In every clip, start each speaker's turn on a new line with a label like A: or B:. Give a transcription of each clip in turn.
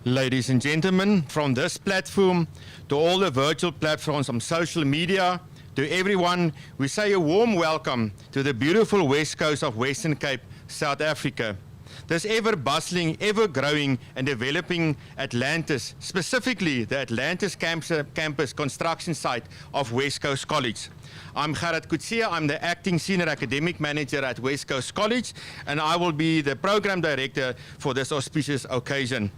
A: Ladies and gentlemen, from this platform to all the virtual platforms on social media, to everyone, we say a warm welcome to the beautiful west coast of Western Cape, South Africa. This ever-bustling, ever-growing and developing Atlantis, specifically the Atlantis campus construction site of West Coast College. I'm Gerard Kutsia, I'm the Acting Senior Academic Manager at West Coast College, and I will be the Program Director for this auspicious occasion.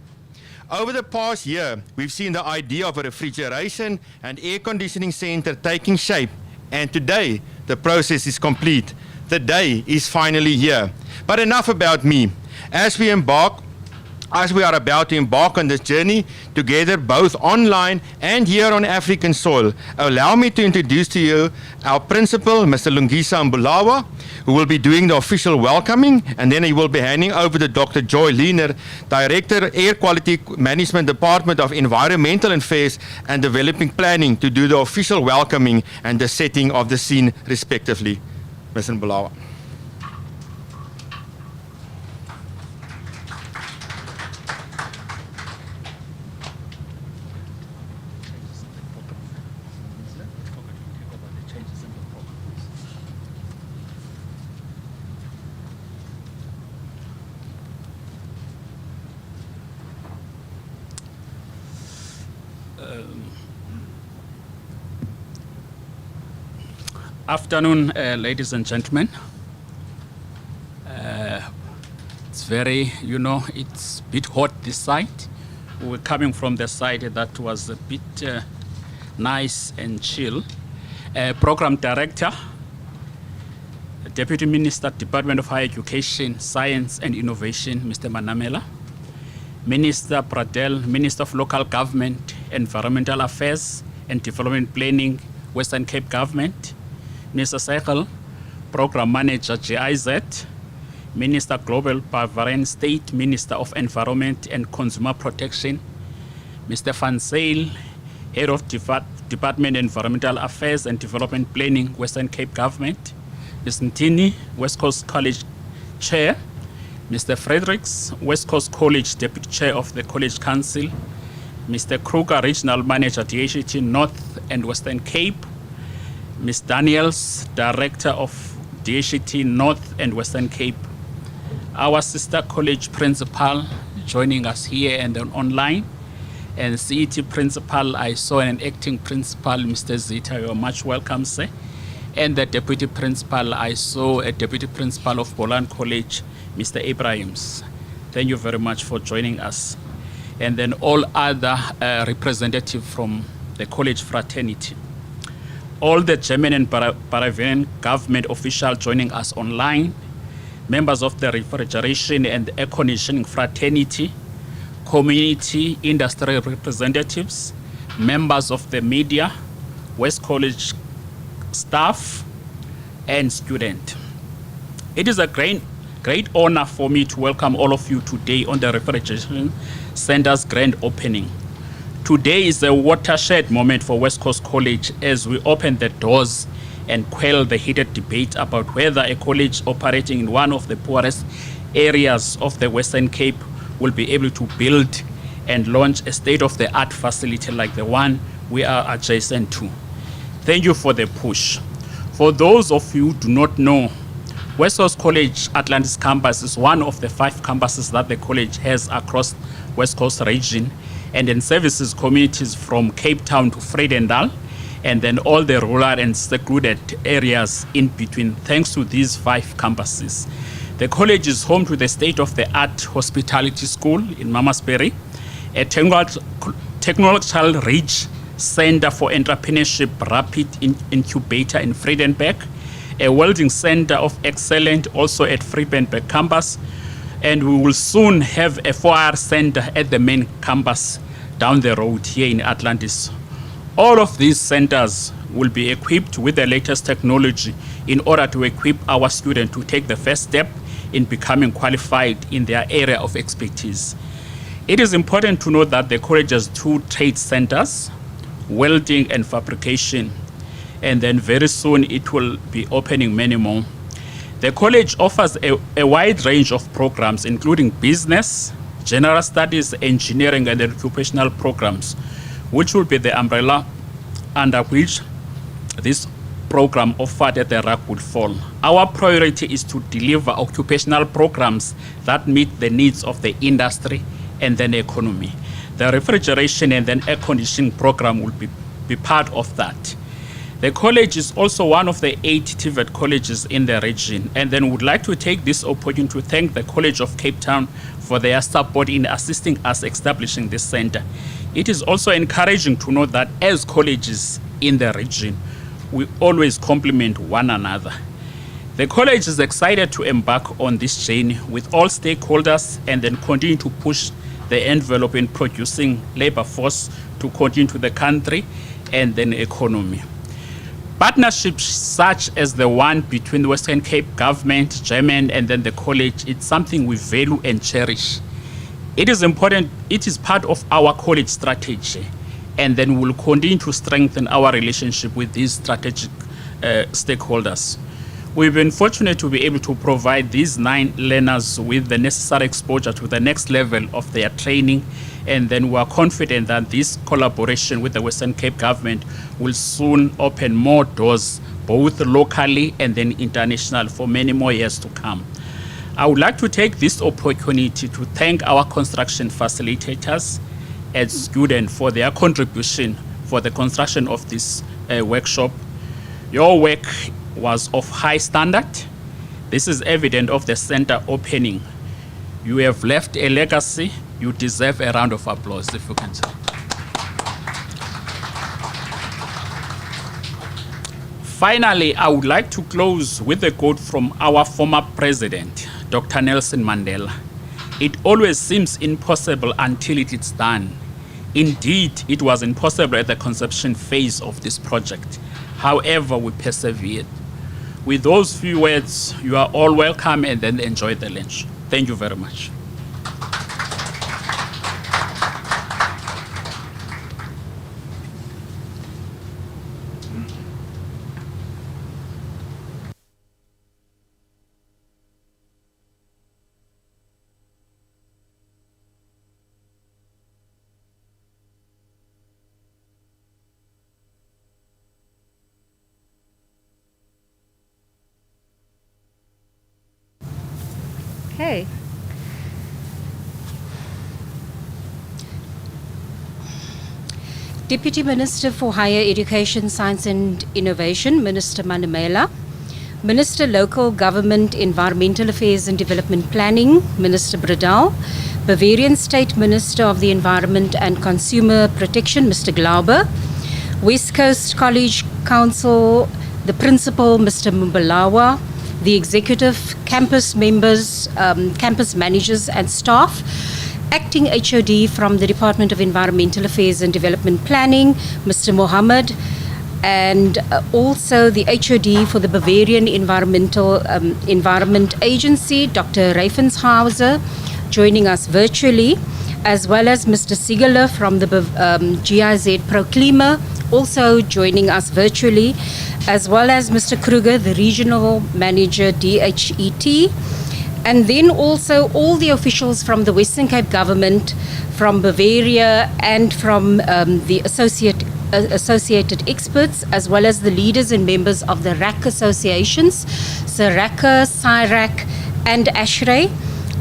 A: Over the past year, we've seen the idea of a refrigeration and air conditioning center taking shape, and today the process is complete. The day is finally here. But enough about me. As we are about to embark on this journey together, both online and here on African soil, allow me to introduce to you our principal, Mr. Lungisa Mbulawa, who will be doing the official welcoming, and then he will be handing over to Dr. Joy Lehner, Director, Air Quality Management Department of Environmental Affairs and Developing Planning, to do the official welcoming and the setting of the scene respectively. Mr. Mbulawa.
B: Afternoon, ladies and gentlemen. It's very, it's a bit hot this side. We're coming from the side that was a bit nice and chill. Program Director, Deputy Minister, Department of Higher Education, Science and Innovation, Mr. Manamela. Minister Pradel, Minister of Local Government, Environmental Affairs and Development Planning, Western Cape Government. Mr. Seichel, Program Manager, GIZ, Minister Global Bavarian State, Minister of Environment and Consumer Protection, Mr. Van Zyl, Head of Department Environmental Affairs and Development Planning, Western Cape Government, Ms. Ntini, West Coast College Chair, Mr. Fredericks, West Coast College Deputy Chair of the College Council, Mr. Kruger, Regional Manager, DHET North and Western Cape, Ms. Daniels, Director of DHET North and Western Cape, our sister college principal joining us here and then online, and CET principal, I saw an acting principal, Mr. Zita, you're much welcome, sir. And the deputy principal, I saw a deputy principal of Boland College, Mr. Abrahams. Thank you very much for joining us. And then all other representatives from the college fraternity. All the German and Bavarian government officials joining us online, members of the refrigeration and air conditioning fraternity, community, industry representatives, members of the media, West College staff, and students. It is a great honor for me to welcome all of you today on the Refrigeration Center's grand opening. Today is a watershed moment for West Coast College as we open the doors and quell the heated debate about whether a college operating in one of the poorest areas of the Western Cape will be able to build and launch a state-of-the-art facility like the one we are adjacent to. Thank you for the push. For those of you who do not know, West Coast College Atlantis campus is one of the 5 campuses that the college has across West Coast region, and then services communities from Cape Town to Vredendal, and then all the rural and secluded areas in between, thanks to these 5 campuses. The college is home to the state-of-the-art hospitality school in Mamasbury, a technological-rich center for entrepreneurship rapid incubator in Vredenburg, a welding center of excellence also at Vredenburg campus, and we will soon have a 4R center at the main campus down the road here in Atlantis. All of these centers will be equipped with the latest technology in order to equip our students to take the first step in becoming qualified in their area of expertise. It is important to note that the college has 2 trade centers, welding and fabrication, and then very soon it will be opening many more. The college offers a wide range of programs, including business, general studies, engineering, and occupational programs, which will be the umbrella under which this program offered at the RAC will fall. Our priority is to deliver occupational programs that meet the needs of the industry and then economy. The refrigeration and then air conditioning program will be part of that. The college is also one of the 8 TVET colleges in the region, and then would like to take this opportunity to thank the College of Cape Town for their support in assisting us establishing this center. It is also encouraging to know that as colleges in the region, we always complement one another. The college is excited to embark on this journey with all stakeholders and then continue to push the envelope in producing labor force to continue to the country and then economy. Partnerships such as the one between the Western Cape government, German, and then the college, it's something we value and cherish. It is important, it is part of our college strategy, and then we'll continue to strengthen our relationship with these strategic stakeholders. We've been fortunate to be able to provide these 9 learners with the necessary exposure to the next level of their training, and then we are confident that this collaboration with the Western Cape government will soon open more doors, both locally and then international, for many more years to come. I would like to take this opportunity to thank our construction facilitators and students for their contribution for the construction of this workshop. Your work was of high standard. This is evident of the center opening. You have left a legacy. You deserve a round of applause, if you can say. Finally, I would like to close with a quote from our former president, Dr. Nelson Mandela. It always seems impossible until it is done. Indeed, it was impossible at the conception phase of this project. However, we persevered. With those few words, you are all welcome, and then enjoy the lunch. Thank you very much.
C: Okay. Deputy Minister for Higher Education, Science and Innovation, Minister Manamela. Minister Local Government, Environmental Affairs and Development Planning, Minister Bredal. Bavarian State Minister of the Environment and Consumer Protection, Mr. Glauber. West Coast College Council, the Principal, Mr. Mbalawa. The executive, campus members, campus managers and staff, acting HOD from the Department of Environmental Affairs and Development Planning, Mr. Mohammed, and also the HOD for the Bavarian Environment Agency, Dr. Reifenshauser, joining us virtually, as well as Mr. Sigela from the GIZ Proclima, also joining us virtually, as well as Mr. Kruger, the Regional Manager, DHET, and then also all the officials from the Western Cape Government, from Bavaria, and from the associated experts, as well as the leaders and members of the RAC associations, SARACA, SIRAC, and ASHRAE,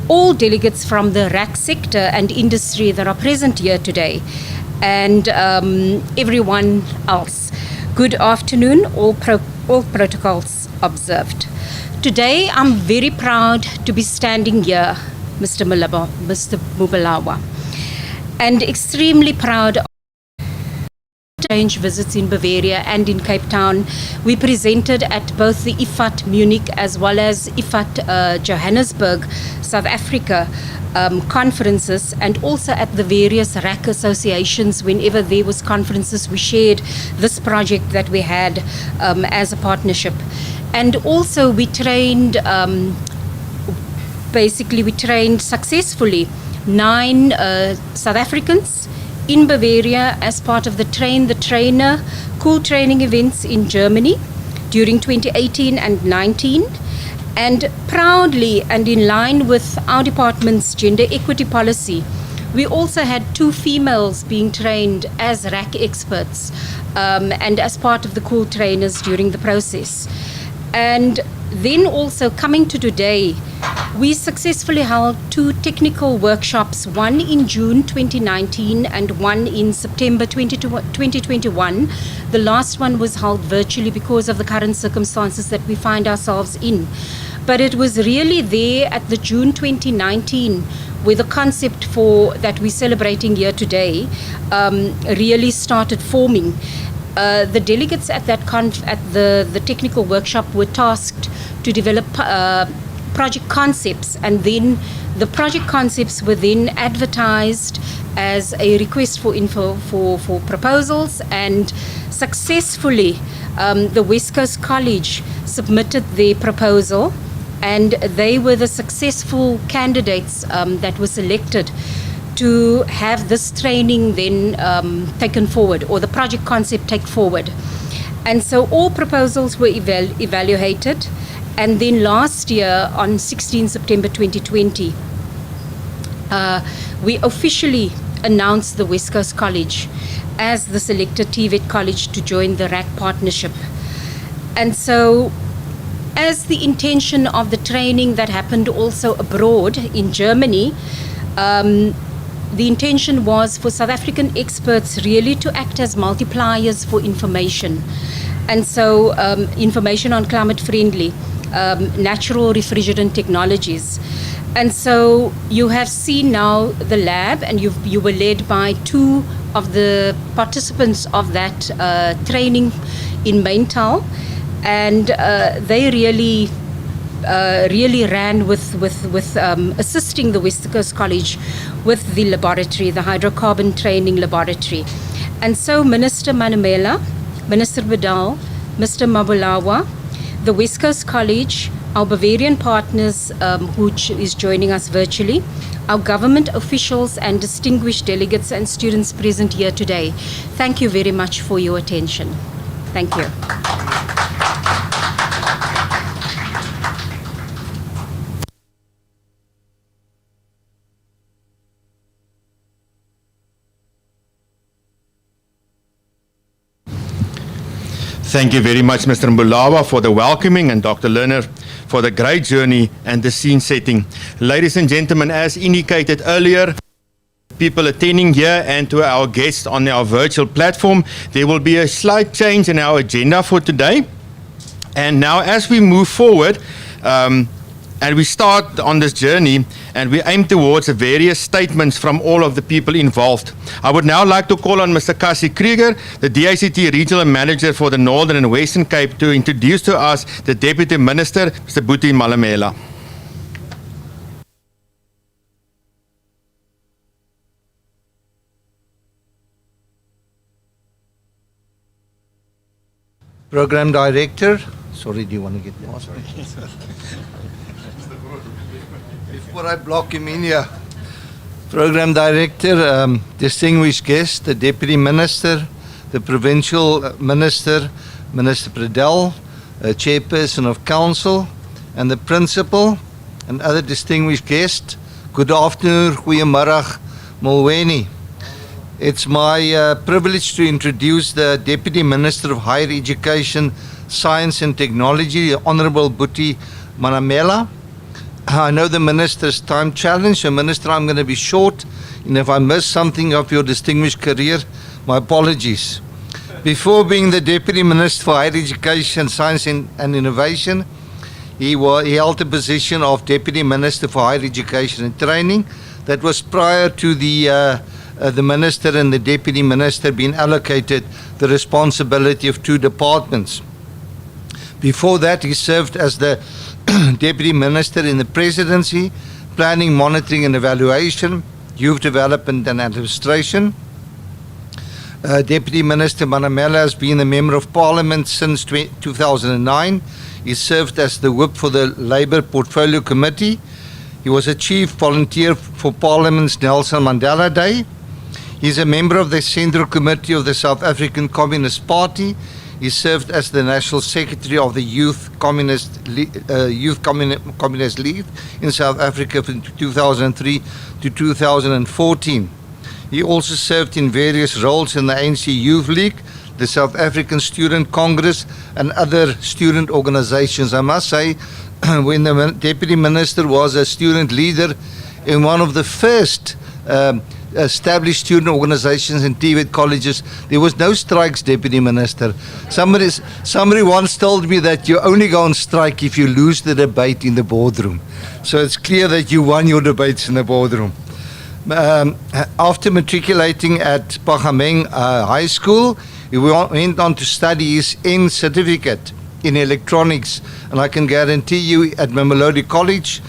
C: all delegates from the RAC sector and industry that are present here today, and everyone else. Good afternoon, all protocols observed. Today, I'm very proud to be standing here, Mr. Mubalawa, and extremely proud of exchange visits in Bavaria and in Cape Town. We presented at both the IFAT Munich as well as IFAT Johannesburg, South Africa conferences, and also at the various RAC associations. Whenever there was conferences, we shared this project that we had as a partnership. And also we trained, we trained successfully 9 South Africans in Bavaria as part of the Train the Trainer cool training events in Germany during 2018 and 19. And proudly, and in line with our department's gender equity policy, we also had 2 females being trained as RAC experts and as part of the core trainers during the process. And then also coming to today, we successfully held 2 technical workshops, one in June 2019 and one in September 2021. The last one was held virtually because of the current circumstances that we find ourselves in. But it was really there at the June 2019 where the concept for that we're celebrating here today really started forming. The delegates at that at the technical workshop were tasked to develop project concepts, and then the project concepts were then advertised as a request for proposals, and successfully the West Coast College submitted their proposal, and they were the successful candidates that were selected to have this training then taken forward, or the project concept take forward. And so all proposals were evaluated, and then last year on 16 September 2020, we officially announced the West Coast College as the selected TVET college to join the RAC partnership. And so as the intention of the training that happened also abroad in Germany, the intention was for South African experts really to act as multipliers for information. And so information on climate-friendly, natural refrigerant technologies. And so you have seen now the lab, and you were led by 2 of the participants of that training in Maintal. And they really ran with assisting the West Coast College with the laboratory, the hydrocarbon training laboratory. And so Minister Manamela, Minister Bedal, Mr. Mabulawa, the West Coast College, our Bavarian partners who is joining us virtually, our government officials and distinguished delegates and students present here today. Thank you very much for your attention. Thank you.
A: Thank you very much, Mr. Mbulawa, for the welcoming, and Dr. Lerner for the great journey and the scene setting. Ladies and gentlemen, as indicated earlier, people attending here and to our guests on our virtual platform, there will be a slight change in our agenda for today. And now as we move forward, and we start on this journey, and we aim towards the various statements from all of the people involved. I would now like to call on Mr. Cassie Krieger, the DICT Regional Manager for the Northern and Western Cape, to introduce to us the Deputy Minister, Mr. Boetie Malamela.
D: Program Director, sorry, do you want to get more? Sorry. Before I block him in here, Program Director, distinguished guests, the Deputy Minister, the Provincial Minister, Minister Predel, Chairperson of Council, and the Principal, and other distinguished guests, good afternoon, goeiemiddag, Mulweni. It's my privilege to introduce the Deputy Minister of Higher Education, Science and Technology, the Honourable Boetie Manamela. I know the Minister's time challenged, so Minister, I'm going to be short, and if I miss something of your distinguished career, my apologies. Before being the Deputy Minister for Higher Education, Science and Innovation, he held the position of Deputy Minister for Higher Education and Training. That was prior to the Minister and the Deputy Minister being allocated the responsibility of 2 departments. Before that, he served as the Deputy Minister in the Presidency, Planning, Monitoring and Evaluation, Youth Development and Administration. Deputy Minister Manamela has been a Member of Parliament since 2009. He served as the Whip for the Labour Portfolio Committee. He was a Chief Volunteer for Parliament's Nelson Mandela Day. He is a member of the Central Committee of the South African Communist Party. He served as the National Secretary of the Youth Communist League in South Africa from 2003 to 2014. He also served in various roles in the ANC Youth League, the South African Student Congress, and other student organizations. I must say, when the Deputy Minister was a student leader in one of the first established student organizations in TVET colleges, there was no strikes, Deputy Minister. Somebody once told me that you only go on strike if you lose the debate in the boardroom. So it's clear that you won your debates in the boardroom. After matriculating at Pagameng High School, he went on to study his N certificate in electronics, and I can guarantee you at Mamelodi College,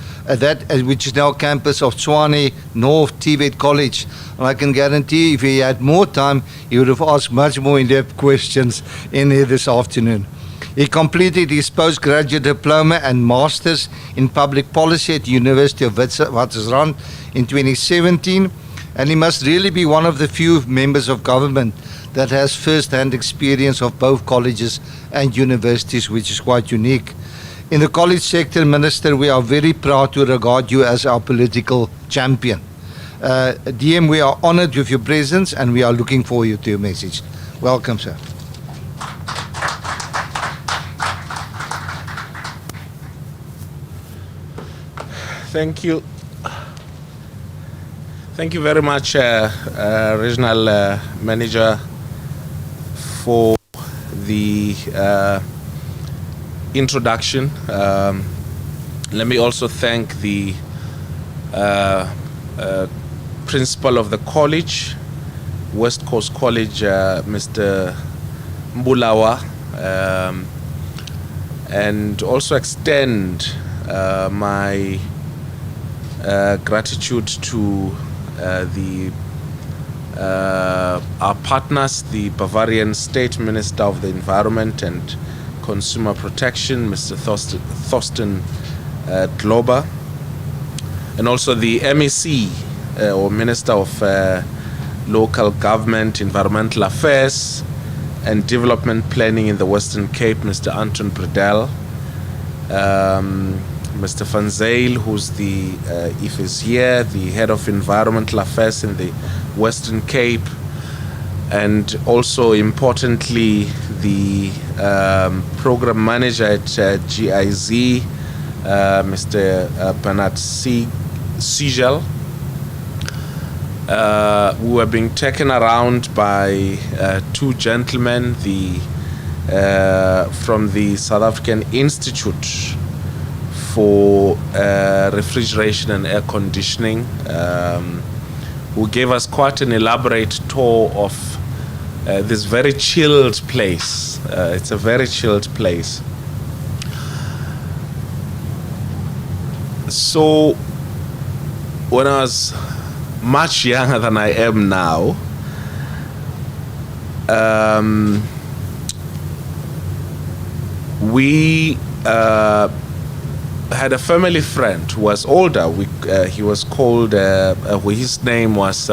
D: which is now campus of Tshwane North TVET College, and I can guarantee if he had more time, he would have asked much more in-depth questions in here this afternoon. He completed his postgraduate diploma and master's in public policy at the University of Witwatersrand in 2017, and he must really be one of the few members of government that has first-hand experience of both colleges and universities, which is quite unique. In the college sector, Minister, we are very proud to regard you as our political champion. DM, we are honored with your presence and we are looking forward to your message. Welcome, sir.
E: Thank you. Thank you very much, Regional Manager, for the introduction. Let me also thank the principal of the college, West Coast College, Mr. Mbulawa, and also extend my gratitude to our partners, the Bavarian State Minister of the Environment and Consumer Protection, Mr. Thorsten Glober, and also the MEC, or Minister of Local Government, Environmental Affairs and Development Planning in the Western Cape, Mr. Anton Bredel, Mr. Van Zyl, who's the, if he's here, the Head of Environmental Affairs in the Western Cape, and also importantly the Program Manager at GIZ, Mr. Bernard Siegel. We were being taken around by two gentlemen from the South African Institute for Refrigeration and Air Conditioning, who gave us quite an elaborate tour of this very chilled place. It's a very chilled place. So when I was much younger than I am now, we had a family friend who was older. He was called, his name was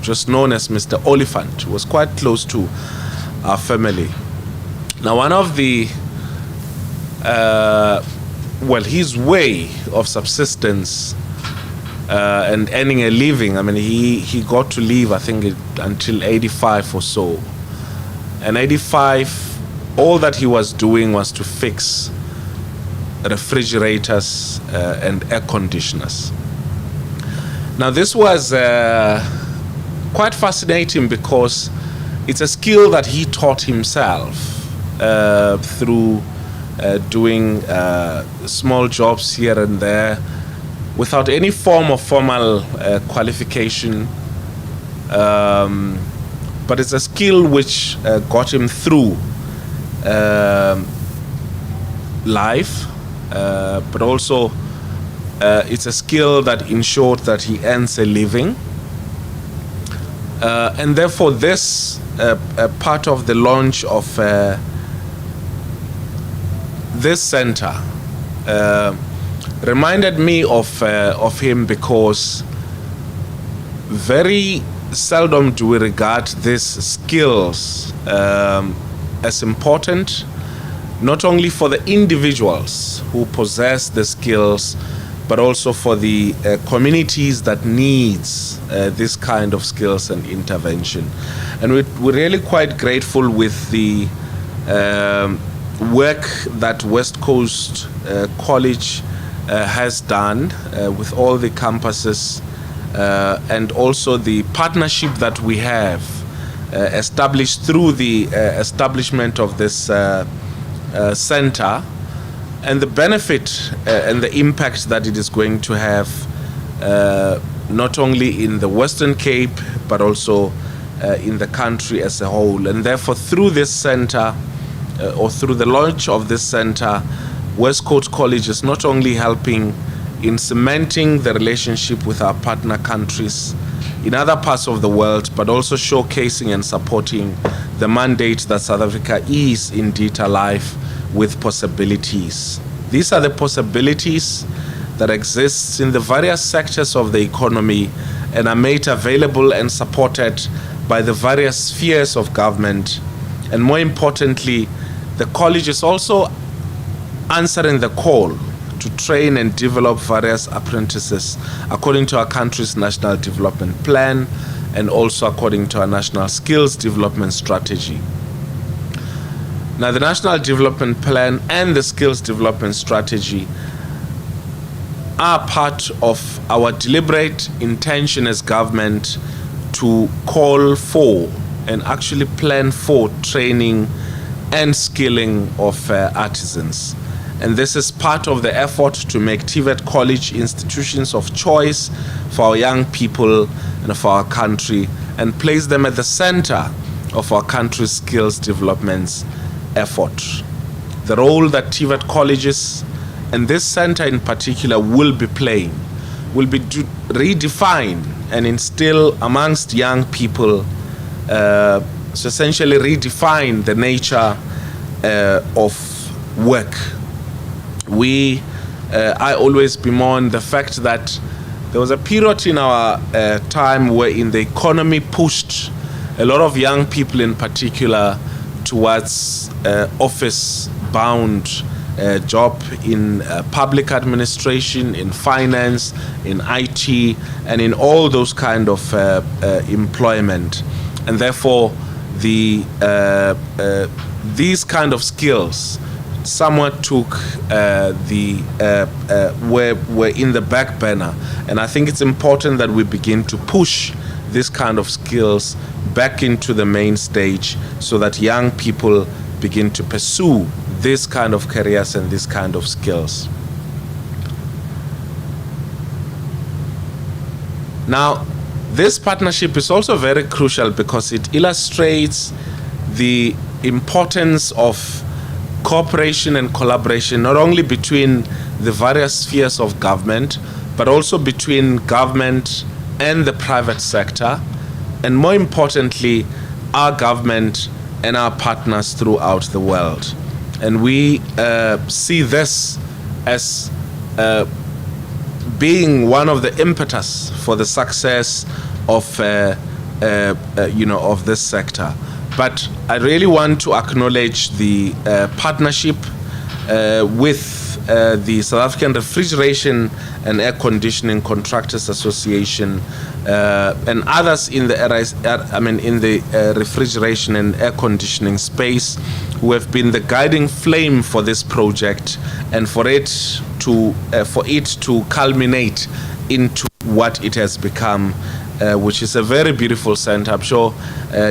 E: just known as Mr. Oliphant, who was quite close to our family. Now, one of the, his way of subsistence and earning a living, I mean, he got to live, I think, until 85 or so. And 85, all that he was doing was to fix refrigerators and air conditioners. Now, this was quite fascinating because it's a skill that he taught himself through doing small jobs here and there without any form of formal qualification, but it's a skill which got him through life. But also it's a skill that ensured that he earns a living, and therefore this part of the launch of this center reminded me of him, because very seldom do we regard these skills as important, not only for the individuals who possess the skills, but also for the communities that needs this kind of skills and intervention. And we're really quite grateful with the work that West Coast College has done with all the campuses and also the partnership that we have established through the establishment of this center, and the benefit and the impact that it is going to have not only in the Western Cape but also in the country as a whole. And therefore, through this center or through the launch of this center, West Coast College is not only helping in cementing the relationship with our partner countries in other parts of the world, but also showcasing and supporting the mandate that South Africa is indeed alive with possibilities. These are the possibilities that exist in the various sectors of the economy and are made available and supported by the various spheres of government. And more importantly, the college is also answering the call to train and develop various apprentices according to our country's national development plan and also according to our national skills development strategy. Now, the National Development Plan and the Skills Development Strategy are part of our deliberate intention as government to call for and actually plan for training and skilling of artisans. And this is part of the effort to make TVET College institutions of choice for our young people and for our country, and place them at the center of our country's skills developments effort. The role that TVET colleges and this center in particular will be playing will be to redefine and instill amongst young people, so essentially redefine the nature of work. I always bemoan the fact that there was a period in our time where in the economy pushed a lot of young people in particular towards office-bound job in public administration, in finance, in IT, and in all those kind of employment. And therefore, these kind of skills somewhat took were in the back burner. And I think it's important that we begin to push this kind of skills back into the main stage so that young people begin to pursue this kind of careers and this kind of skills. Now, this partnership is also very crucial because it illustrates the importance of cooperation and collaboration, not only between the various spheres of government, but also between government and the private sector, and more importantly, our government and our partners throughout the world. And we see this as being one of the impetus for the success of of this sector. But I really want to acknowledge the partnership with the South African Refrigeration and Air Conditioning Contractors Association and others in the refrigeration and air conditioning space, who have been the guiding flame for this project and for it to culminate into what it has become, which is a very beautiful center. I'm sure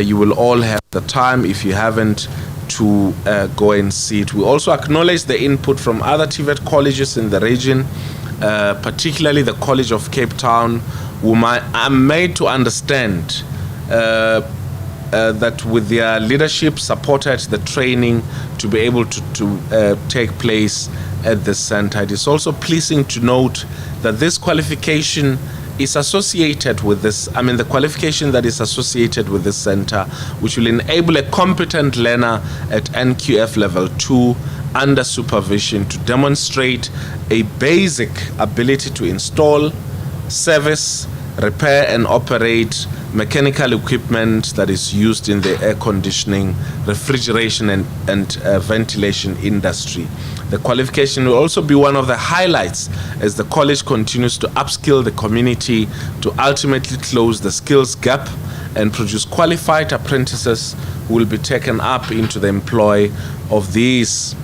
E: you will all have the time, if you haven't, to go and see it. We also acknowledge the input from other TVET colleges in the region, particularly the College of Cape Town, whom I am made to understand that with their leadership supported the training to be able to take place at the center. It is also pleasing to note that this qualification is associated with this, the qualification that is associated with this center, which will enable a competent learner at NQF level 2 under supervision to demonstrate a basic ability to install, service, repair and operate mechanical equipment that is used in the air conditioning, refrigeration and ventilation industry. The qualification will also be one of the highlights as the college continues to upskill the community to ultimately close the skills gap and produce qualified apprentices who will be taken up into the employ of these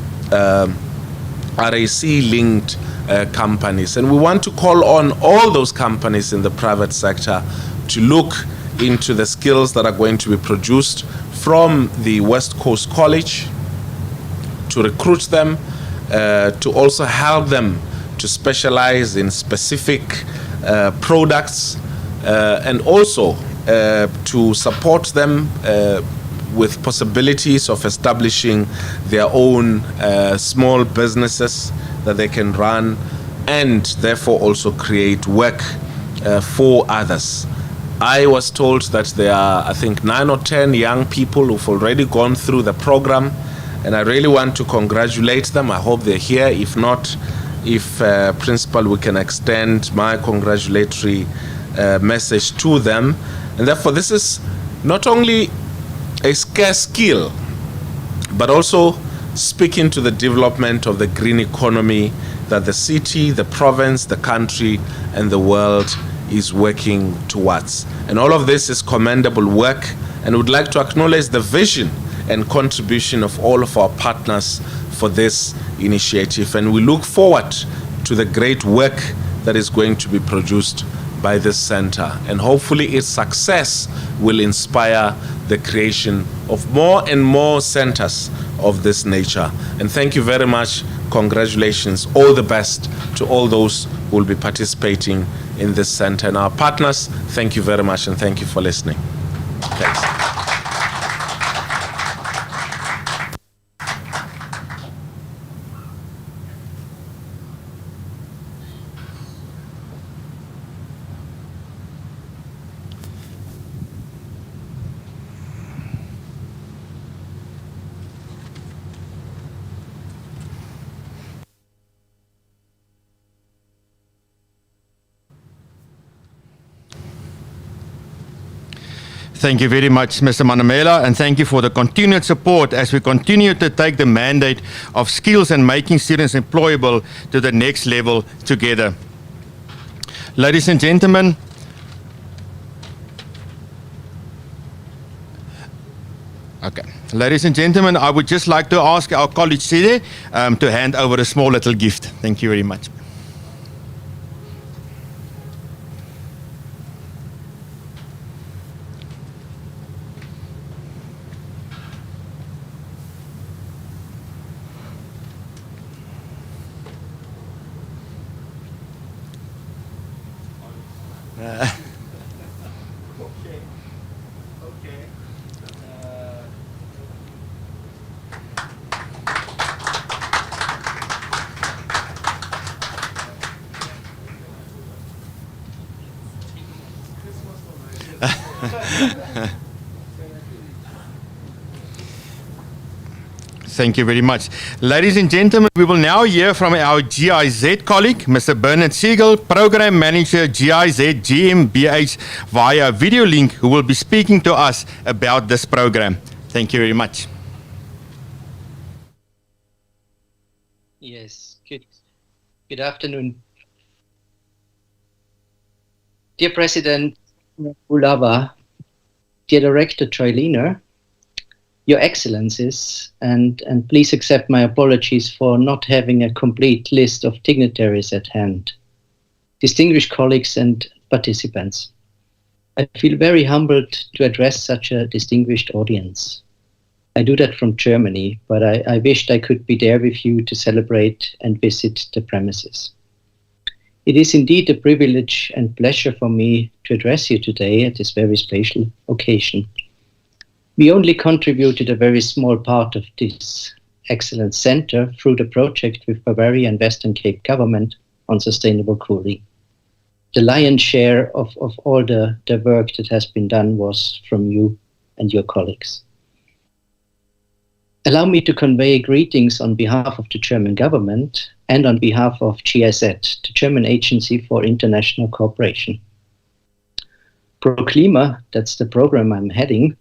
E: RAC-linked companies. And we want to call on all those companies in the private sector to look into the skills that are going to be produced from the West Coast College, to recruit them, to also help them to specialize in specific products, and also to support them with possibilities of establishing their own small businesses that they can run, and therefore also create work for others. I was told that there are, I think, 9 or 10 young people who've already gone through the program, and I really want to congratulate them. I hope they're here. If not, if principal, we can extend my congratulatory message to them. And therefore, this is not only a scarce skill, but also speaking to the development of the green economy that the city, the province, the country, and the world is working towards. And all of this is commendable work, and would like to acknowledge the vision and contribution of all of our partners for this initiative. And we look forward to the great work that is going to be produced by this center. And hopefully its success will inspire the creation of more and more centers of this nature. And thank you very much. Congratulations. All the best to all those who will be participating in this center. And our partners, thank you very much, and thank you for listening. Thanks.
A: Thank you very much, Mr. Manamela, and thank you for the continued support as we continue to take the mandate of skills and making students employable to the next level together. Ladies and gentlemen, I would just like to ask our college Sede to hand over a small little gift. Thank you very much. Thank you very much. Ladies and gentlemen, we will now hear from our GIZ colleague, Mr. Bernard Siegel, Program Manager, GIZ GmbH, via video link, who will be speaking to us about this program. Thank you very much.
F: Yes, good afternoon. Dear President Bulava, dear Director Troiliner, Your Excellencies, and please accept my apologies for not having a complete list of dignitaries at hand. Distinguished colleagues and participants, I feel very humbled to address such a distinguished audience. I do that from Germany, but I wished I could be there with you to celebrate and visit the premises. It is indeed a privilege and pleasure for me to address you today at this very special occasion. We only contributed a very small part of this excellent center through the project with Bavaria and Western Cape government on sustainable cooling. The lion's share of all the work that has been done was from you and your colleagues. Allow me to convey greetings on behalf of the German government and on behalf of GIZ, the German Agency for International Cooperation. ProClima, that's the program I'm heading,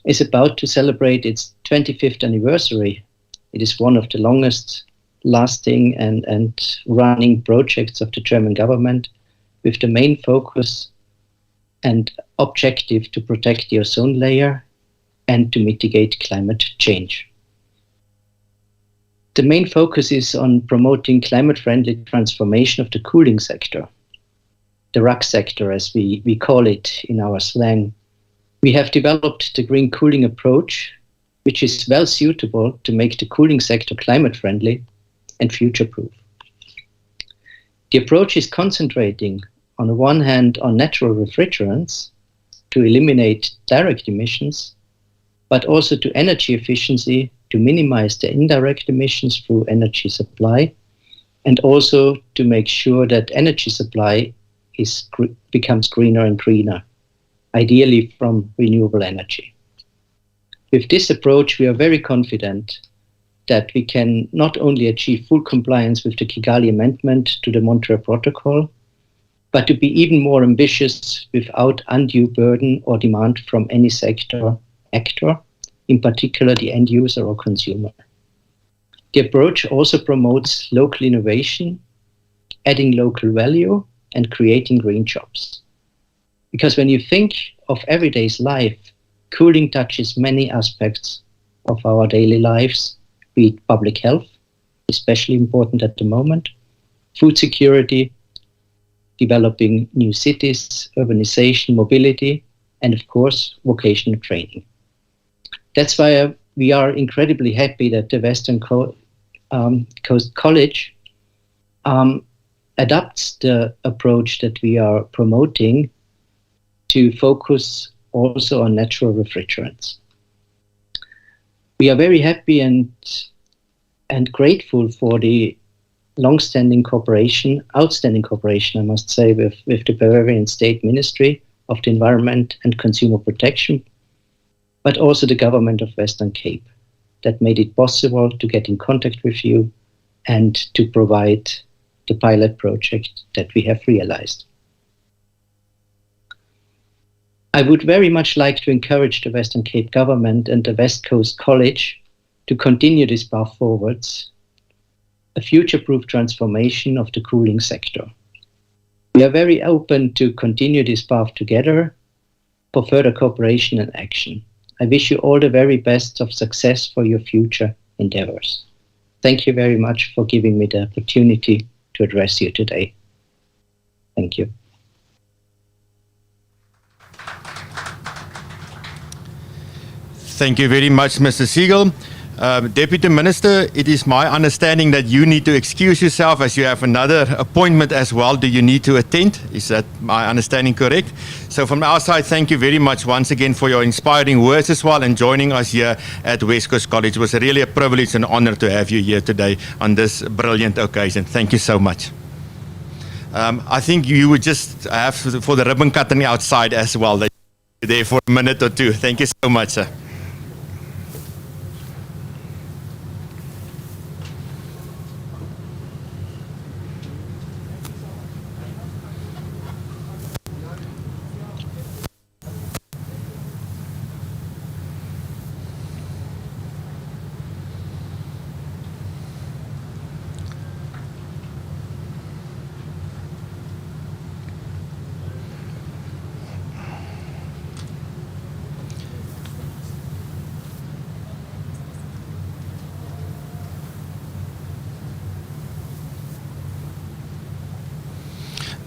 F: is about to celebrate its 25th anniversary. It is one of the longest lasting and running projects of the German government, with the main focus and objective to protect the ozone layer and to mitigate climate change. The main focus is on promoting climate-friendly transformation of the cooling sector, the RAC sector as we call it in our slang. We have developed the green cooling approach, which is well suitable to make the cooling sector climate-friendly and future-proof. The approach is concentrating on the one hand on natural refrigerants to eliminate direct emissions, but also to energy efficiency to minimize the indirect emissions through energy supply, and also to make sure that energy supply becomes greener and greener, ideally from renewable energy. With this approach, we are very confident that we can not only achieve full compliance with the Kigali Amendment to the Montreal Protocol, but to be even more ambitious without undue burden or demand from any sector actor, in particular the end user or consumer. The approach also promotes local innovation, adding local value and creating green jobs. Because when you think of everyday's life, cooling touches many aspects of our daily lives, be it public health, especially important at the moment, food security, developing new cities, urbanization, mobility, and of course, vocational training. That's why we are incredibly happy that the Western Coast College adopts the approach that we are promoting to focus also on natural refrigerants. We are very happy and grateful for the long-standing cooperation, outstanding cooperation, I must say, with the Bavarian State Ministry of the Environment and Consumer Protection, but also the government of Western Cape that made it possible to get in contact with you and to provide the pilot project that we have realized. I would very much like to encourage the Western Cape government and the West Coast College to continue this path forwards, a future-proof transformation of the cooling sector. We are very open to continue this path together for further cooperation and action. I wish you all the very best of success for your future endeavors. Thank you very much for giving me the opportunity to address you today. Thank you.
A: Thank you very much, Mr. Siegel. Deputy Minister, it is my understanding that you need to excuse yourself as you have another appointment as well. Do you need to attend? Is that my understanding correct? So from our side, thank you very much once again for your inspiring words as well and joining us here at West Coast College. It was really a privilege and honor to have you here today on this brilliant occasion. Thank you so much. I think you would just have for the ribbon cutting outside as well. That you're there for a minute or two. Thank you so much, sir.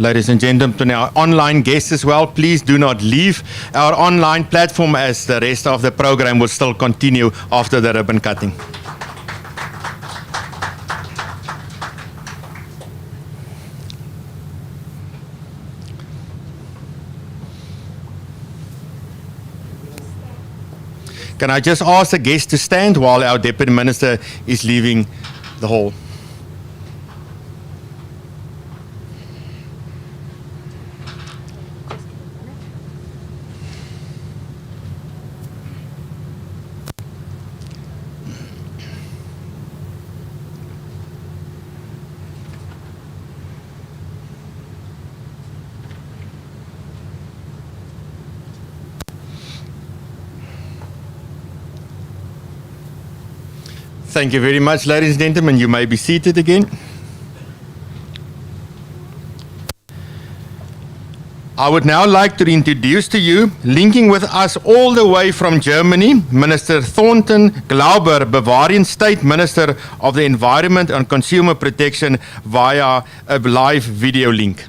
A: Ladies and gentlemen, to our online guests as well, please do not leave our online platform as the rest of the program will still continue after the ribbon cutting. Can I just ask the guests to stand while our Deputy Minister is leaving the hall? Thank you very much, ladies and gentlemen. You may be seated again. I would now like to introduce to you, linking with us all the way from Germany, Minister Thornton Glauber, Bavarian State Minister of the Environment and Consumer Protection, via a live video link.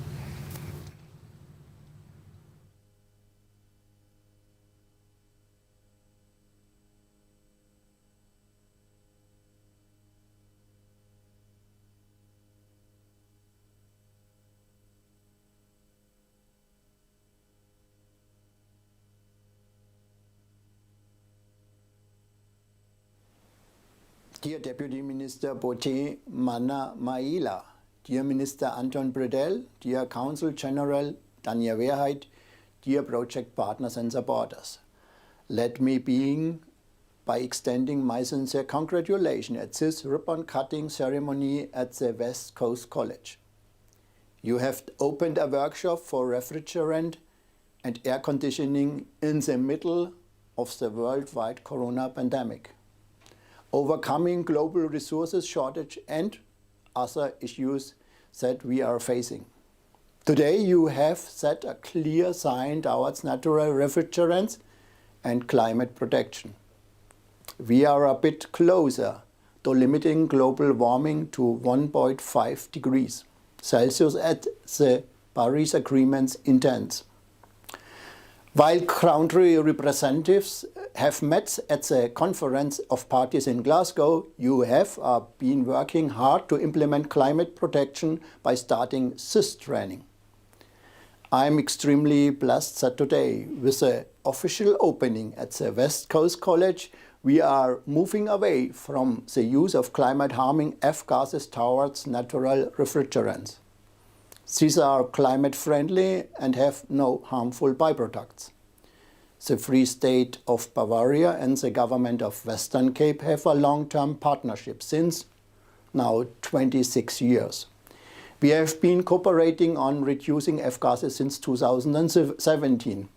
G: Dear Deputy Minister Bote Mana Maila, dear Minister Anton Bredell, dear Council General Tanja Wehrheit, dear project partners and supporters, let me begin by extending my sincere congratulations at this ribbon-cutting ceremony at the West Coast College. You have opened a workshop for refrigerant and air conditioning in the middle of the worldwide corona pandemic, overcoming global resources shortage and other issues that we are facing. Today you have set a clear sign towards natural refrigerants and climate protection. We are a bit closer to limiting global warming to 1.5 degrees Celsius at the Paris Agreement's intent. While country representatives have met at the Conference of Parties in Glasgow, you have been working hard to implement climate protection by starting CIS training. I am extremely blessed that today, with the official opening at the West Coast College, we are moving away from the use of climate-harming F-gases towards natural refrigerants. These are climate-friendly and have no harmful byproducts. The Free State of Bavaria and the government of Western Cape have a long-term partnership since now 26 years. We have been cooperating on reducing F-gases since 2017.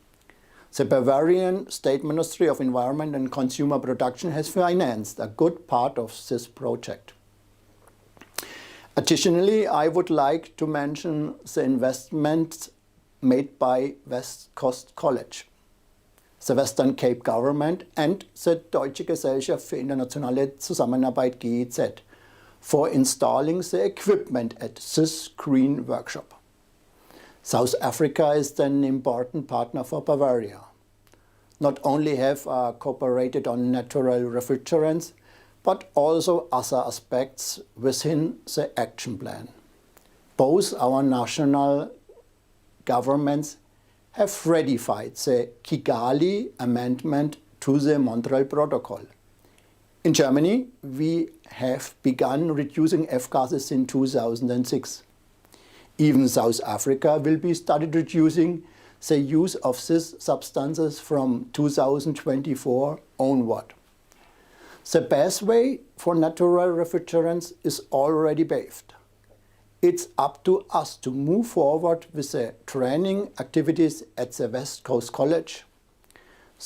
G: The Bavarian State Ministry of Environment and Consumer Protection has financed a good part of this project. Additionally, I would like to mention the investments made by West Coast College, the Western Cape Government and the Deutsche Gesellschaft für internationale Zusammenarbeit GEZ for installing the equipment at this green workshop. South Africa is an important partner for Bavaria. Not only have cooperated on natural refrigerants, but also other aspects within the action plan. Both our national governments have ratified the Kigali Amendment to the Montreal Protocol. In Germany, we have begun reducing F-gases in 2006. Even South Africa will be started reducing the use of these substances from 2024 onward. The pathway for natural refrigerants is already paved. It's up to us to move forward with the training activities at the West Coast College.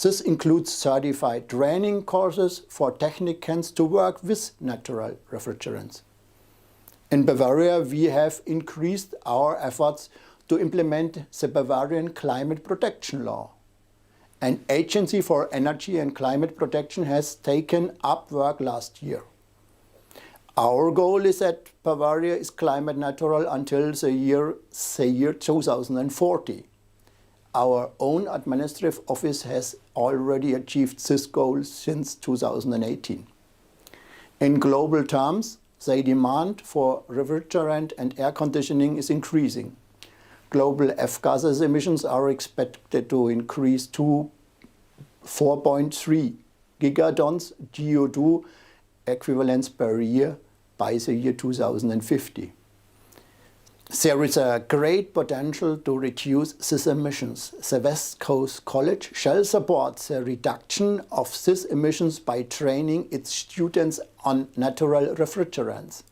G: This includes certified training courses for technicians to work with natural refrigerants. In Bavaria, we have increased our efforts to implement the Bavarian Climate Protection Law. An agency for energy and climate protection has taken up work last year. Our goal is that Bavaria is climate neutral until the year 2040. Our own administrative office has already achieved this goal since 2018. In global terms, the demand for refrigerant and air conditioning is increasing. Global F-gases emissions are expected to increase to 4.3 gigatons CO2 equivalents per year by the year 2050. There is a great potential to reduce these emissions. The West Coast College shall support the reduction of these emissions by training its students on natural refrigerants.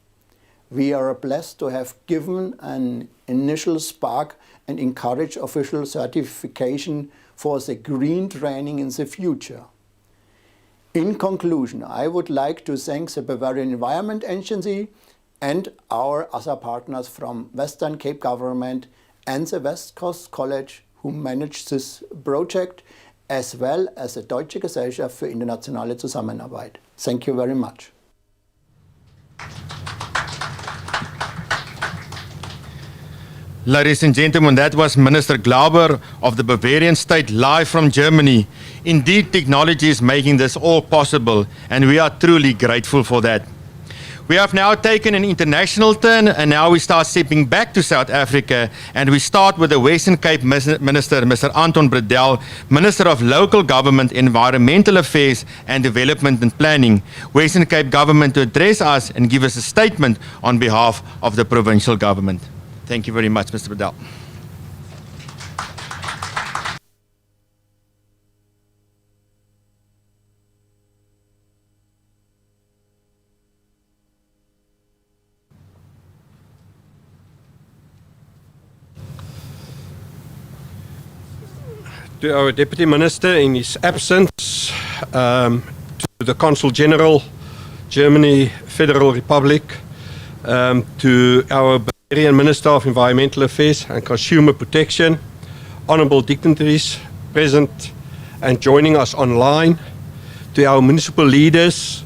G: We are blessed to have given an initial spark and encourage official certification for the green training in the future. In conclusion, I would like to thank the Bavarian Environment Agency and our other partners from Western Cape Government and the West Coast College who managed this project, as well as the Deutsche Gesellschaft für internationale Zusammenarbeit. Thank you very much.
A: Ladies and gentlemen, that was Minister Glauber of the Bavarian state live from Germany. Indeed, technology is making this all possible, and we are truly grateful for that. We have now taken an international turn, and now we start stepping back to South Africa, and we start with the Western Cape Minister, Mr. Anton Bredell, Minister of Local Government, Environmental Affairs and Development and Planning, Western Cape Government, to address us and give us a statement on behalf of the provincial government. Thank you very much, Mr. Bredell.
H: To our Deputy Minister in his absence, to the Consul General, Germany Federal Republic, to our Bavarian Minister of Environmental Affairs and Consumer Protection, honourable dignitaries present and joining us online, to our municipal leaders,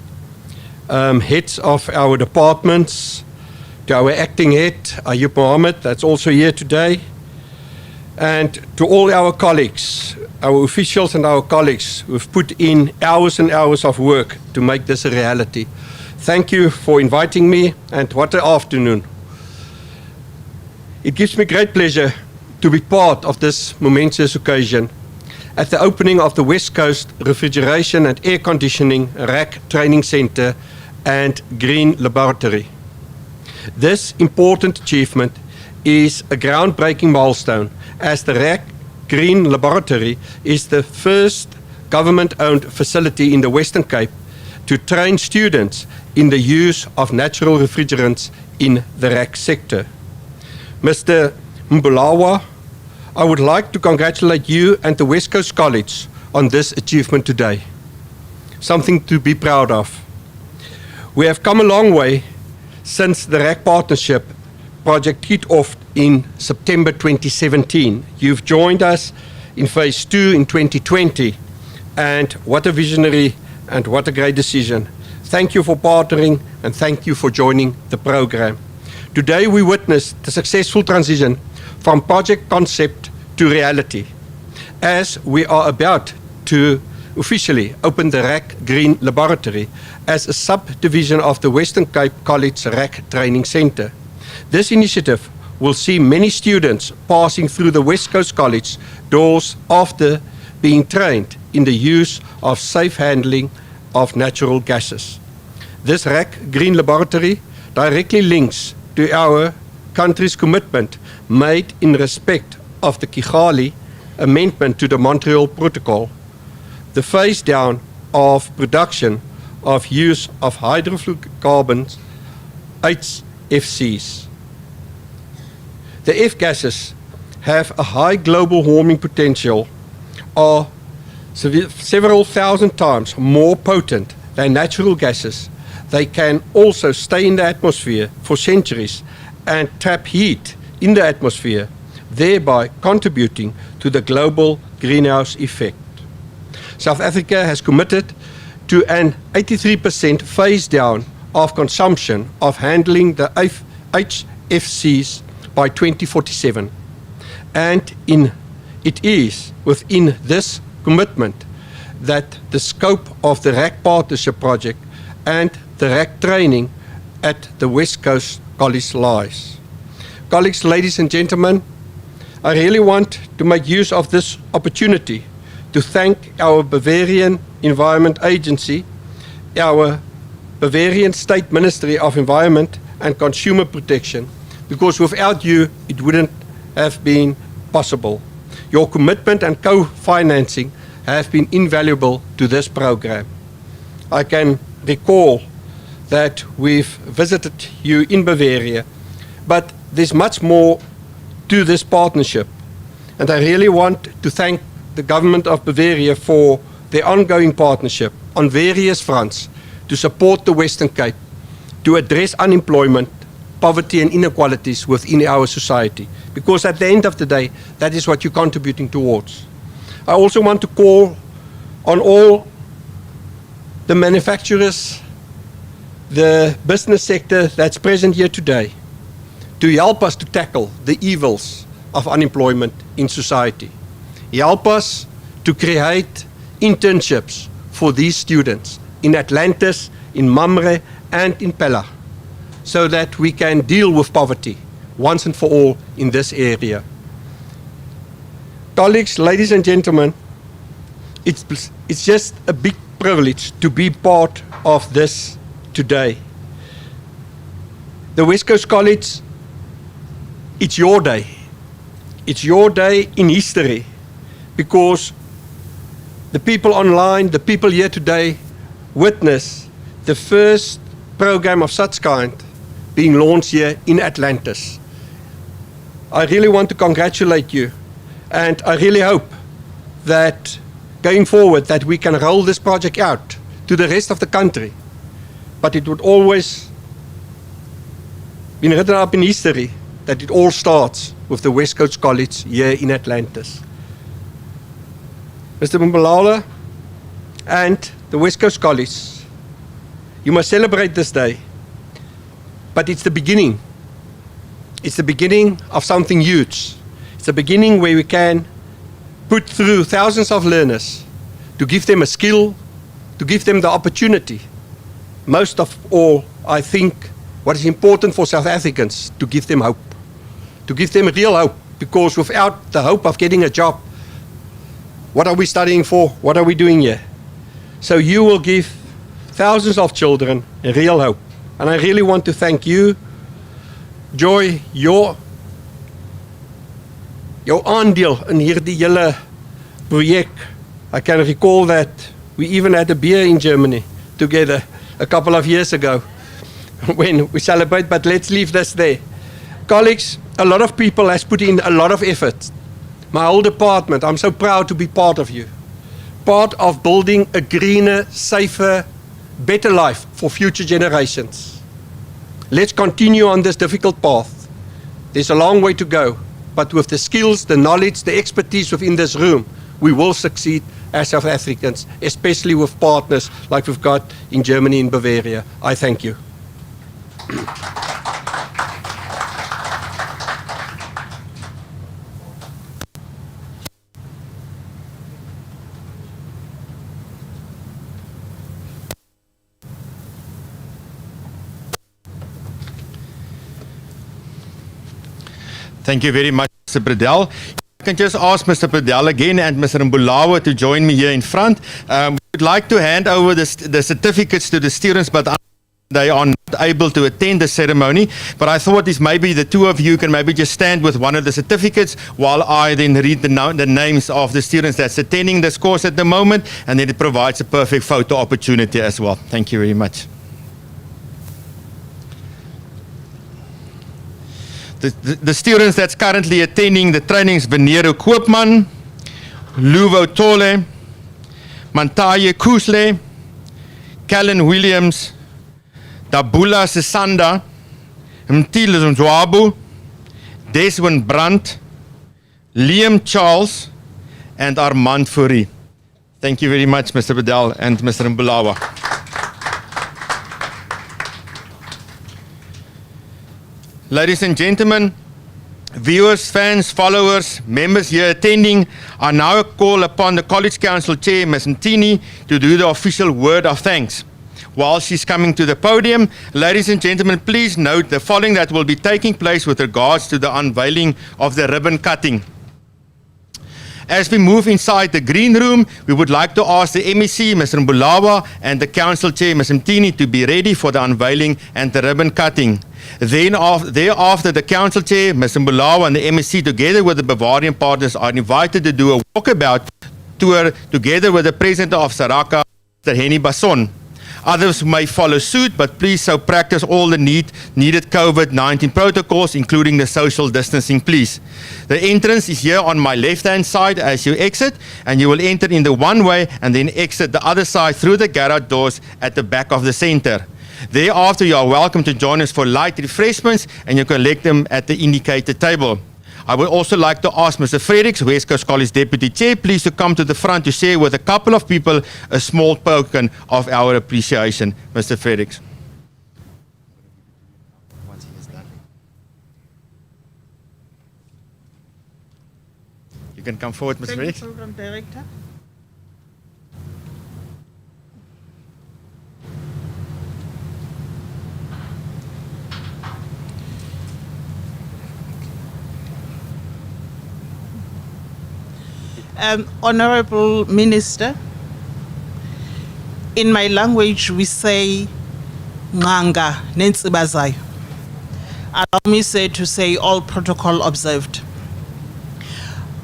H: heads of our departments, to our acting head, Ayub Mohammed, that's also here today, and to all our colleagues, our officials and our colleagues who've put in hours and hours of work to make this a reality. Thank you for inviting me, and what an afternoon. It gives me great pleasure to be part of this momentous occasion at the opening of the West Coast Refrigeration and Air Conditioning RAC Training Centre and Green Laboratory. This important achievement is a groundbreaking milestone, as the RAC Green Laboratory is the first government-owned facility in the Western Cape to train students in the use of natural refrigerants in the RAC sector. Mr. Mbulawa, I would like to congratulate you and the West Coast College on this achievement today. Something to be proud of. We have come a long way since the RAC partnership project kicked off in September 2017. You've joined us in phase 2 in 2020, and what a visionary and what a great decision. Thank you for partnering and thank you for joining the program. Today we witness the successful transition from project concept to reality, as we are about to officially open the RAC Green Laboratory as a subdivision of the Western Cape College RAC Training Centre. This initiative will see many students passing through the West Coast College doors after being trained in the use of safe handling of natural gases. This RAC Green Laboratory directly links to our country's commitment made in respect of the Kigali Amendment to the Montreal Protocol, the phase down of production of use of hydrofluorocarbons, HFCs. The F-gases have a high global warming potential, are several thousand times more potent than natural gases. They can also stay in the atmosphere for centuries and trap heat in the atmosphere, thereby contributing to the global greenhouse effect. South Africa has committed to an 83% phase down of consumption of handling the HFCs by 2047. And it is within this commitment that the scope of the RAC Partnership Project and the RAC training at the West Coast College lies. Colleagues, ladies and gentlemen, I really want to make use of this opportunity to thank our Bavarian Environment Agency, our Bavarian State Ministry of Environment and Consumer Protection, because without you, it wouldn't have been possible. Your commitment and co-financing have been invaluable to this program. I can recall that we've visited you in Bavaria, but there's much more to this partnership. And I really want to thank the government of Bavaria for their ongoing partnership on various fronts to support the Western Cape, to address unemployment, poverty and inequalities within our society. Because at the end of the day, that is what you're contributing towards. I also want to call on all the manufacturers, the business sector that's present here today, to help us to tackle the evils of unemployment in society. Help us to create internships for these students in Atlantis, in Mamre, and in Pella, so that we can deal with poverty once and for all in this area. Colleagues, ladies and gentlemen, it's just a big privilege to be part of this today. The West Coast College, it's your day. It's your day in history, because the people online, the people here today, witness the first program of such kind being launched here in Atlantis. I really want to congratulate you, and I really hope that going forward that we can roll this project out to the rest of the country. But it would always be written up in history that it all starts with the West Coast College here in Atlantis. Mr. Mbalala and the West Coast College, you must celebrate this day, but it's the beginning. It's the beginning of something huge. It's the beginning where we can put through thousands of learners to give them a skill, to give them the opportunity. Most of all, I think what is important for South Africans, to give them hope, to give them real hope, because without the hope of getting a job, what are we studying for? What are we doing here? So you will give thousands of children a real hope. And I really want to thank you, Joy, your aandeel in hierdie hele projek. I can recall that we even had a beer in Germany together a couple of years ago when we celebrate, but let's leave this there. Colleagues, a lot of people has put in a lot of effort. My whole department, I'm so proud to be part of you. Part of building a greener, safer, better life for future generations. Let's continue on this difficult path. There's a long way to go, but with the skills, the knowledge, the expertise within this room, we will succeed as South Africans, especially with partners like we've got in Germany and Bavaria. I thank you.
A: Thank you very much, Mr. Bredell. I can just ask Mr. Bredell again and Mr. Mbulawa to join me here in front. We would like to hand over the certificates to the students, but they are not able to attend the ceremony. But I thought this maybe the two of you can maybe just stand with one of the certificates while I then read the names of the students that's attending this course at the moment, and then it provides a perfect photo opportunity as well. Thank you very much. The students that's currently attending the trainings: Venero Koopman, Luvo Tole, Mantaye Kusle, Callan Williams, Dabula Sisanda, Mtile Zwabu, Deswin Brandt, Liam Charles, and Armand Fourie. Thank you very much, Mr. Bedell and Mr. Mbulawa. Ladies and gentlemen, viewers, fans, followers, members here attending, I now call upon the College Council Chair, Ms. Ntini, to do the official word of thanks. While she's coming to the podium, ladies and gentlemen, please note the following that will be taking place with regards to the unveiling of the ribbon cutting. As we move inside the green room, we would like to ask the MEC, Mr. Mbulawa, and the Council Chair, Ms. Mtini, to be ready for the unveiling and the ribbon cutting. Then thereafter, the Council Chair, Mr. Mbulawa, and the MEC, together with the Bavarian partners, are invited to do a walkabout tour together with the President of Saraka, Mr. Henny Basson. Others may follow suit, but please so practice all the needed COVID-19 protocols, including the social distancing, please. The entrance is here on my left-hand side as you exit, and you will enter in the one way and then exit the other side through the garage doors at the back of the center. Thereafter, you are welcome to join us for light refreshments, and you can collect them at the indicated table. I would also like to ask Mr. Fredericks, West Coast College Deputy Chair, please to come to the front to share with a couple of people a small token of our appreciation. Mr. Fredericks. You can come forward, Mr.
I: Thank you,
A: Fredericks.
I: Program Director. Honorable Minister, in my language we say nganga nentsibazayo. Allow me to say all protocol observed.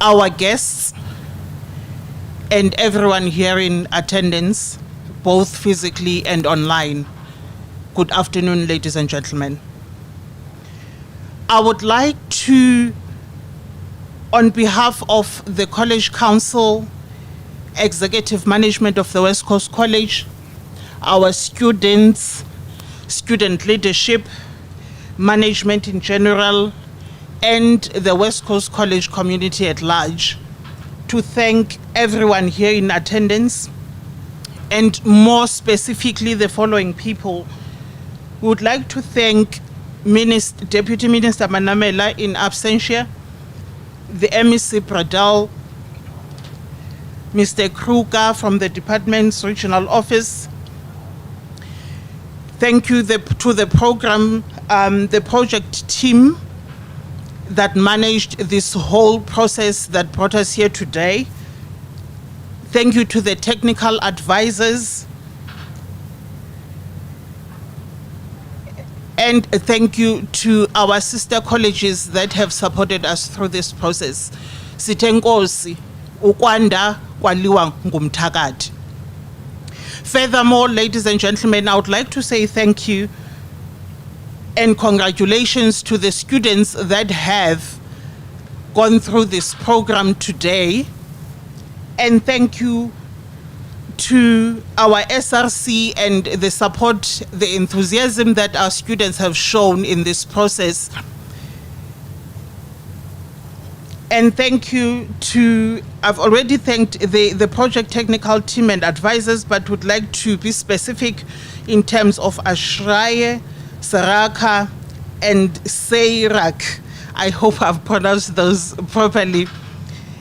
I: Our guests and everyone here in attendance, both physically and online, good afternoon, ladies and gentlemen. I would like to, on behalf of the College Council, Executive Management of the West Coast College, our students, student leadership, management in general, and the West Coast College community at large, to thank everyone here in attendance, and more specifically the following people. We would like to thank Deputy Minister Manamela in absentia, the MEC Pradal, Mr. Kruger from the department's regional office. Thank you to the program, the project team that managed this whole process that brought us here today. Thank you to the technical advisors. And thank you to our sister colleges that have supported us through this process. Sithenkosi, ukwanda kwaliwa ngumthakathi. Furthermore, ladies and gentlemen, I would like to say thank you and congratulations to the students that have gone through this program today. And thank you to our SRC and the support, the enthusiasm that our students have shown in this process. And thank you to, I've already thanked the project technical team and advisors, but would like to be specific in terms of Ashraye, Saraka, and Seirak. I hope I've pronounced those properly.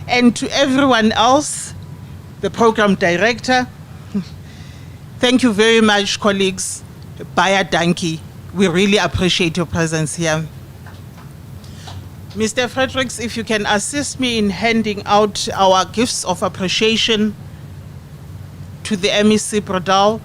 I: And to everyone else, the program director, thank you very much, colleagues. Baya Danki, we really appreciate your presence here. Mr. Fredericks, if you can assist me in handing out our gifts of appreciation to the MEC Pradal.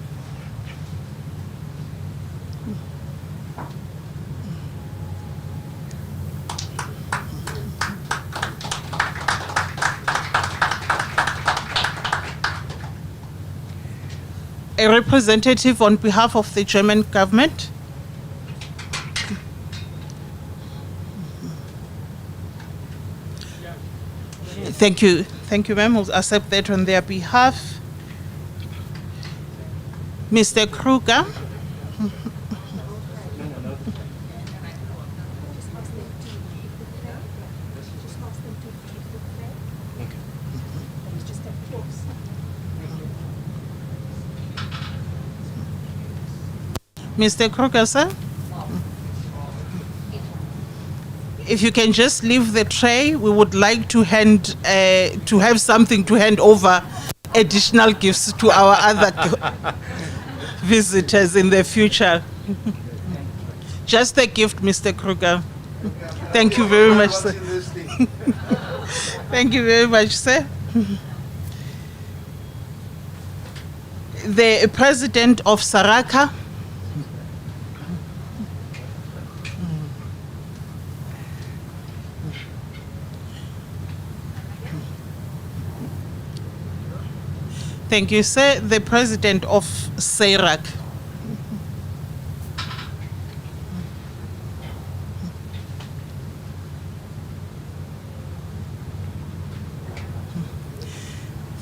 I: A representative on behalf of the German government. Thank you, ma'am. We'll accept that on their behalf. Mr. Kruger. Mr. Kruger, sir? If you can just leave the tray, we would like to have something to hand over additional gifts to our other visitors in the future. Just a gift, Mr. Kruger. Thank you very much, sir. Thank you very much, sir. The president of Saraka, Thank you, sir. The President of SEIRAC.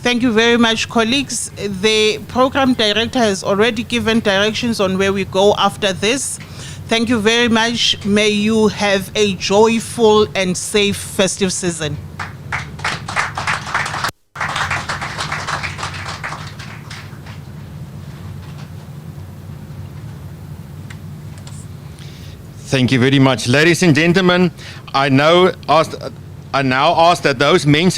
I: Thank you very much, colleagues. The program director has already given directions on where we go after this. Thank you very much. May you have a joyful and safe festive season.
A: Thank you very much. Ladies and gentlemen, I now ask that those mentioned